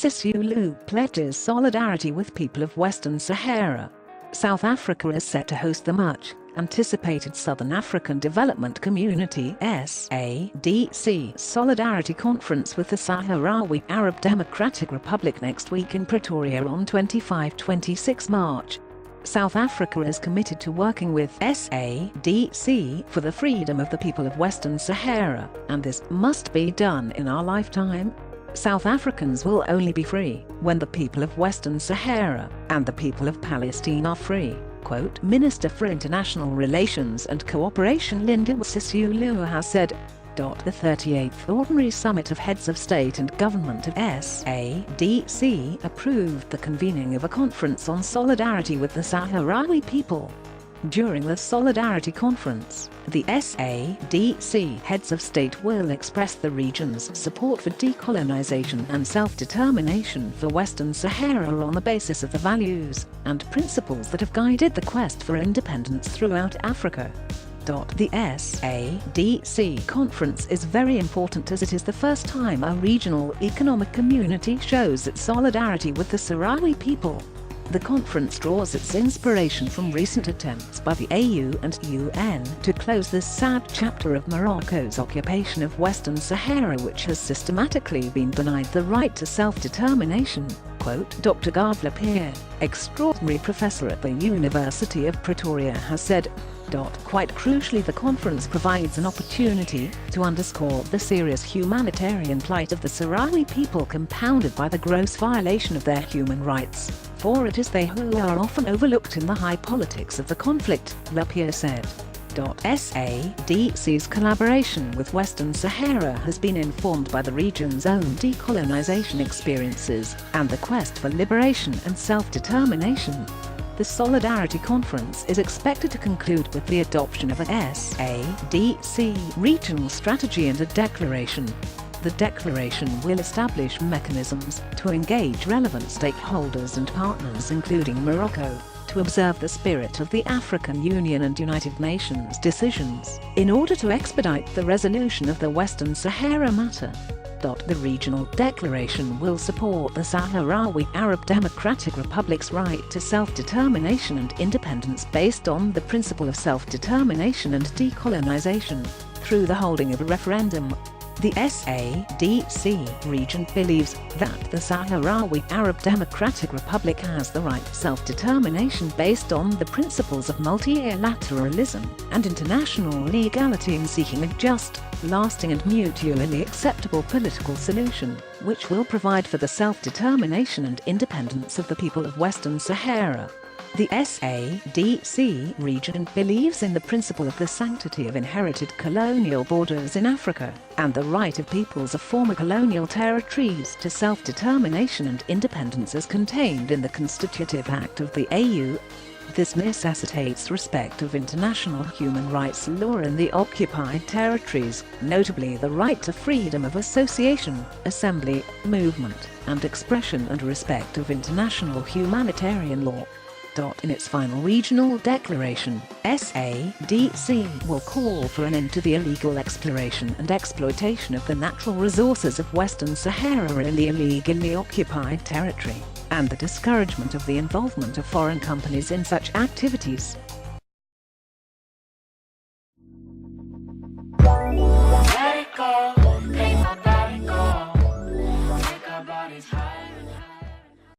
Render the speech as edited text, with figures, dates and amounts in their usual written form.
Sisulu pledges solidarity with people of Western Sahara. South Africa is set to host the much anticipated Southern African Development Community (SADC) Solidarity Conference with the Sahrawi Arab Democratic Republic next week in Pretoria on 25-26 March. South Africa is committed to working with SADC for the freedom of the people of Western Sahara, and this must be done in our lifetime. South Africans will only be free when the people of Western Sahara and the people of Palestine are free, quote, Minister for International Relations and Cooperation Linda Sisulu has said. The 38th Ordinary Summit of Heads of State and Government of SADC approved the convening of a conference on solidarity with the Sahrawi people. During the Solidarity Conference, the SADC heads of state will express the region's support for decolonization and self-determination for Western Sahara on the basis of the values and principles that have guided the quest for independence throughout Africa. The SADC conference is very important as it is the first time a regional economic community shows its solidarity with the Sahrawi people. The conference draws its inspiration from recent attempts by the AU and UN to close this sad chapter of Morocco's occupation of Western Sahara, which has systematically been denied the right to self-determination, quote, Dr. Gavla Peer, extraordinary professor at the University of Pretoria, has said. Quite crucially, the conference provides an opportunity to underscore the serious humanitarian plight of the Sahrawi people, compounded by the gross violation of their human rights, for it is they who are often overlooked in the high politics of the conflict, Lapierre said. SADC's collaboration with Western Sahara has been informed by the region's own decolonization experiences and the quest for liberation and self-determination. The Solidarity Conference is expected to conclude with the adoption of a SADC regional strategy and a declaration. The declaration will establish mechanisms to engage relevant stakeholders and partners, including Morocco, to observe the spirit of the African Union and United Nations decisions, in order to expedite the resolution of the Western Sahara matter. The regional declaration will support the Sahrawi Arab Democratic Republic's right to self-determination and independence based on the principle of self-determination and decolonization, through the holding of a referendum. The SADC region believes that the Sahrawi Arab Democratic Republic has the right to self-determination based on the principles of multilateralism and international legality in seeking a just, lasting and mutually acceptable political solution, which will provide for the self-determination and independence of the people of Western Sahara. The SADC region believes in the principle of the sanctity of inherited colonial borders in Africa, and the right of peoples of former colonial territories to self-determination and independence as contained in the Constitutive Act of the AU. This necessitates respect of international human rights law in the occupied territories, notably the right to freedom of association, assembly, movement, and expression, and respect of international humanitarian law. In its final regional declaration, SADC will call for an end to the illegal exploration and exploitation of the natural resources of Western Sahara in the illegally occupied territory, and the discouragement of the involvement of foreign companies in such activities.